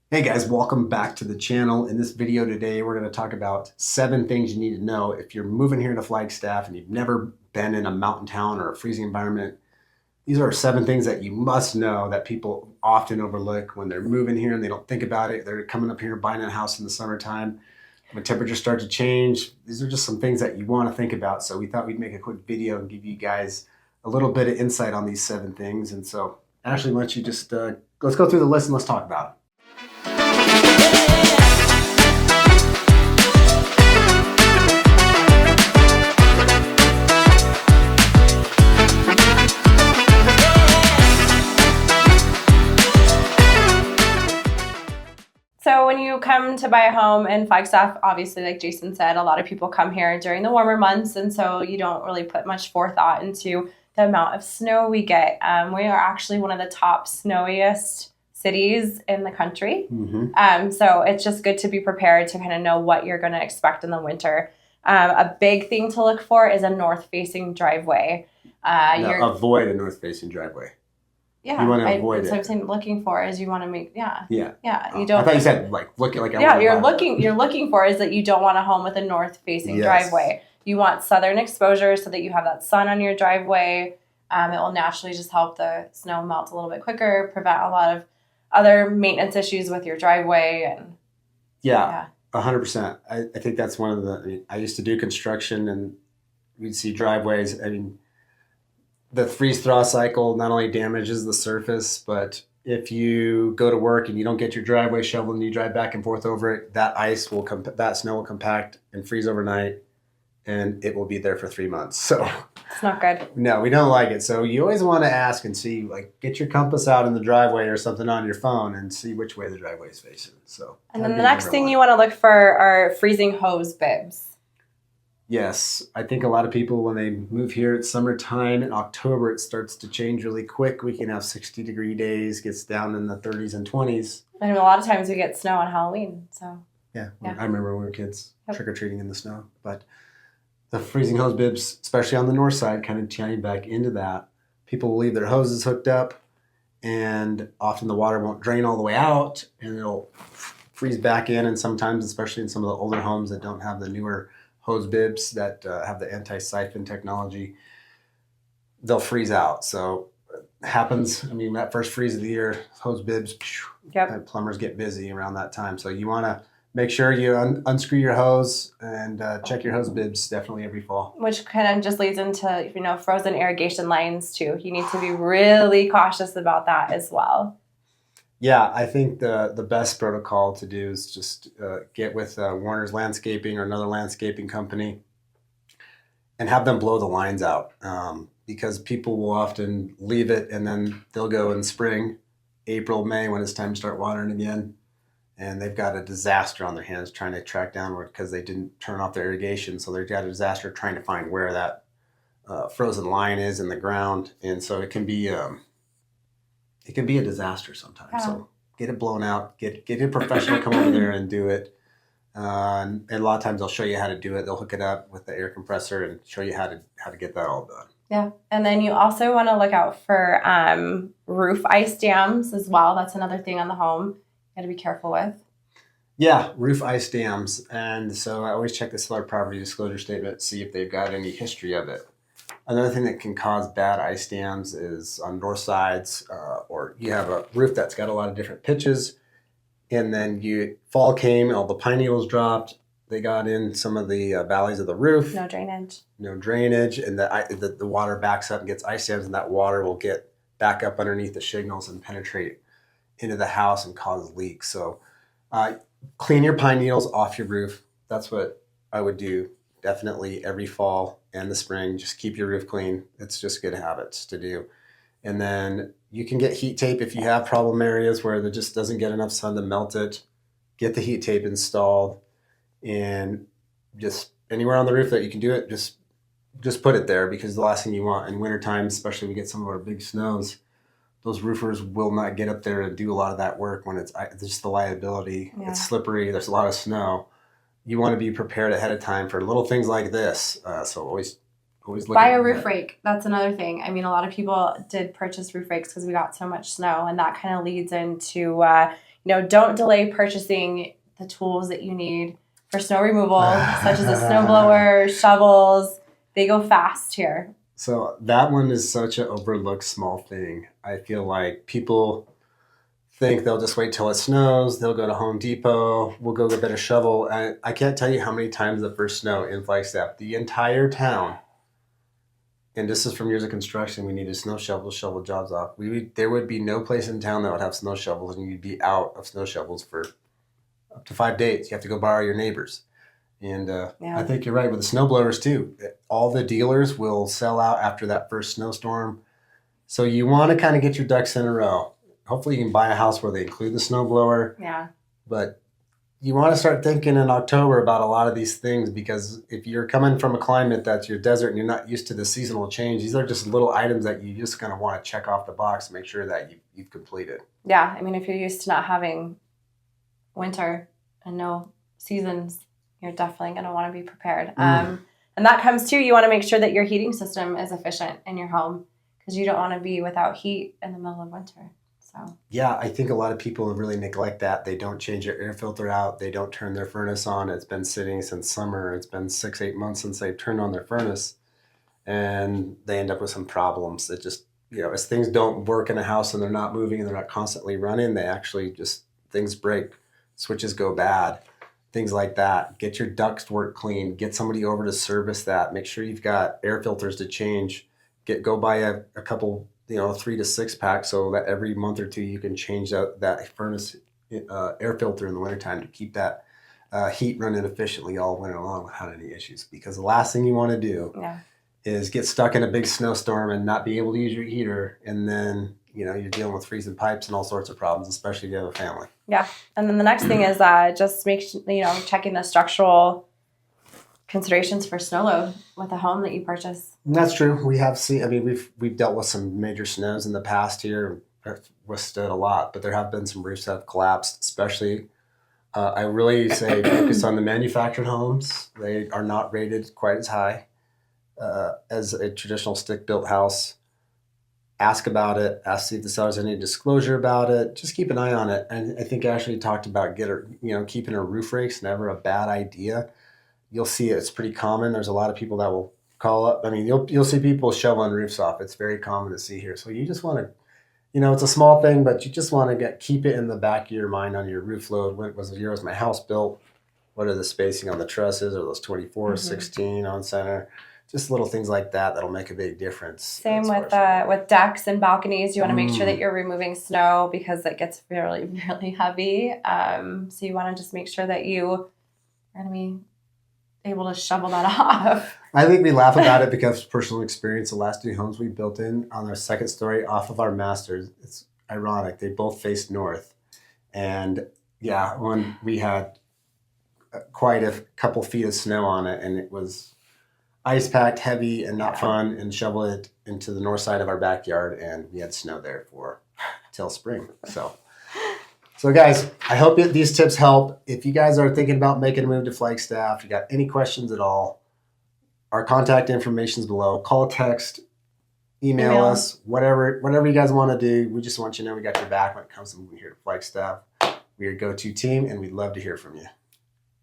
Hey guys, welcome back to the channel. In this video today, we're going to talk about 7 things you need to know if you're moving here to Flagstaff and you've never been in a mountain town or a freezing environment. These are 7 things that you must know that people often overlook when they're moving here and they don't think about it. They're coming up here buying a house in the summertime. When temperatures start to change, these are just some things that you want to think about. So we thought we'd make a quick video and give you guys a little bit of insight on these 7 things. And so Ashley, why don't you just, let's go through the list and let's talk about it. So when you come to buy a home in Flagstaff, obviously, like Jason said, a lot of people come here during the warmer months, and so you don't really put much forethought into the amount of snow we get. We are actually one of the top snowiest cities in the country. So it's just good to be prepared to kind of know what you're going to expect in the winter. A big thing to look for is a north-facing driveway. Avoid a north-facing driveway. Yeah, you want to avoid it. it. So I'm saying looking for is you want to make Yeah. You don't. I thought you said look at You're looking for is that you don't want a home with a north facing driveway. You want southern exposure so that you have that sun on your driveway. It will naturally just help the snow melt a little bit quicker, prevent a lot of other maintenance issues with your driveway, and 100%. I think that's one of the. I used to do construction, and we'd see driveways. I mean, the freeze-thaw cycle not only damages the surface, but if you go to work and you don't get your driveway shoveled and you drive back and forth over it, that snow will compact and freeze overnight, and it will be there for 3 months. So it's not good. No, we don't like it. So you always want to ask and see, get your compass out in the driveway or something on your phone and see which way the driveway is facing. So, and then the next thing you want to look for are freezing hose bibs. Yes, I think a lot of people, when they move here, it's summertime. In October, it starts to change really quick. We can have 60-degree days, gets down in the 30s and 20s. And a lot of times we get snow on Halloween. So yeah. I remember when we were kids trick-or-treating in the snow. But the freezing hose bibs, especially on the north side, kind of tying back into that. People will leave their hoses hooked up, and often the water won't drain all the way out, and it'll freeze back in. And sometimes, especially in some of the older homes that don't have the newer hose bibs that have the anti-siphon technology, they'll freeze out. So it happens. I mean, that first freeze of the year, hose bibs, plumbers get busy around that time. So you want to make sure you unscrew your hose and check your hose bibs definitely every fall. Which kind of just leads into, frozen irrigation lines too. You need to be really cautious about that as well. Yeah, I think the best protocol to do is just get with Warner's Landscaping or another landscaping company and have them blow the lines out, because people will often leave it and then they'll go in spring, April, May, when it's time to start watering again, and they've got a disaster on their hands trying to track downward because they didn't turn off their irrigation. So they've got a disaster trying to find where that frozen line is in the ground, and so it can be a disaster sometimes. Yeah. So get it blown out, get a professional come over there and do it. And a lot of times they'll show you how to do it. They'll hook it up with the air compressor and show you how to get that all done. Yeah. And then you also want to look out for roof ice dams as well. That's another thing on the home you got to be careful with. Yeah, roof ice dams. And so I always check the seller property disclosure statement, see if they've got any history of it. Another thing that can cause bad ice dams is on north sides, or you have a roof that's got a lot of different pitches, and then fall came, all the pine needles dropped, they got in some of the valleys of the roof. No drainage, and the water backs up and gets ice dams, and that water will get back up underneath the shingles and penetrate into the house and cause leaks. So clean your pine needles off your roof. That's what I would do. Definitely every fall and the spring, just keep your roof clean. It's just good habits to do. And then you can get heat tape if you have problem areas where there just doesn't get enough sun to melt it. Get the heat tape installed, and just anywhere on the roof that you can do it, just put it there, because the last thing you want in wintertime, especially when we get some of our big snows, those roofers will not get up there and do a lot of that work when it's just the liability. Yeah. It's slippery. There's a lot of snow. You want to be prepared ahead of time for little things like this. So always look. Buy a roof rake. That's another thing. I mean, a lot of people did purchase roof rakes because we got so much snow, and that kind of leads into don't delay purchasing the tools that you need for snow removal, such as a snowblower, shovels. They go fast here. So that one is such an overlooked small thing. I feel like people think they'll just wait till it snows. They'll go to Home Depot. We'll go get a shovel. I can't tell you how many times the first snow in Flagstaff, the entire town, and this is from years of construction, we needed snow shovels, shovel jobs off. There would be no place in town that would have snow shovels, and you'd be out of snow shovels for up to 5 days. You have to go borrow your neighbors. And I think you're right with the snow blowers too. All the dealers will sell out after that first snowstorm. So you want to kind of get your ducks in a row. Hopefully you can buy a house where they include the snow blower. Yeah. But you want to start thinking in October about a lot of these things, because if you're coming from a climate that's your desert and you're not used to the seasonal change, these are just little items that you just kind of want to check off the box and make sure that you've completed. Yeah. I mean, if you're used to not having winter and no seasons, you're definitely going to want to be prepared. And that comes too, you want to make sure that your heating system is efficient in your home, because you don't want to be without heat in the middle of winter. So yeah, I think a lot of people really neglect that. They don't change their air filter out. They don't turn their furnace on. It's been sitting since summer. It's been 6-8 months since they've turned on their furnace, and they end up with some problems. It just, as things don't work in a house and they're not moving and they're not constantly running, they actually just, things break, switches go bad, things like that. Get your ductwork clean. Get somebody over to service that. Make sure you've got air filters to change. Go buy a couple, 3 to 6 pack, so that every month or two you can change out that furnace air filter in the wintertime to keep that heat running efficiently all winter long without any issues. Because the last thing you want to do is get stuck in a big snowstorm and not be able to use your heater, and then you're dealing with freezing pipes and all sorts of problems, especially if you have a family. Yeah, and then the next thing is just checking the structural considerations for snow load with a home that you purchase. And that's true. We have seen. I mean, we've dealt with some major snows in the past here. Withstood a lot, but there have been some roofs that have collapsed. Especially, I really say focus on the manufactured homes. They are not rated quite as high as a traditional stick-built house. Ask about it. Ask if the seller's has any disclosure about it. Just keep an eye on it. And I think Ashley talked about keeping a roof rake's never a bad idea. You'll see it's pretty common. There's a lot of people that will call up. I mean, you'll see people shoveling roofs off. It's very common to see here. So you just want to, it's a small thing, but you just want to keep it in the back of your mind on your roof load. When was the year was my house built? What are the spacing on the trusses? Are those 24, 16 on center? Just little things like that that'll make a big difference. Same with decks and balconies. You want to make sure that you're removing snow, because it gets really, really heavy. So you want to just make sure that you are going to be able to shovel that off. I think we laugh about it because personal experience. The last 2 homes we built on our second story off of our masters, it's ironic. They both faced north. And when we had quite a couple feet of snow on it, and it was ice packed, heavy, and not fun, and shovel it into the north side of our backyard, and we had snow there till spring. So guys, I hope these tips help. If you guys are thinking about making a move to Flagstaff, you got any questions at all, our contact information is below. Call, text, email us, whatever you guys want to do. We just want you to know we got your back when it comes to moving here to Flagstaff. We're your go-to team, and we'd love to hear from you.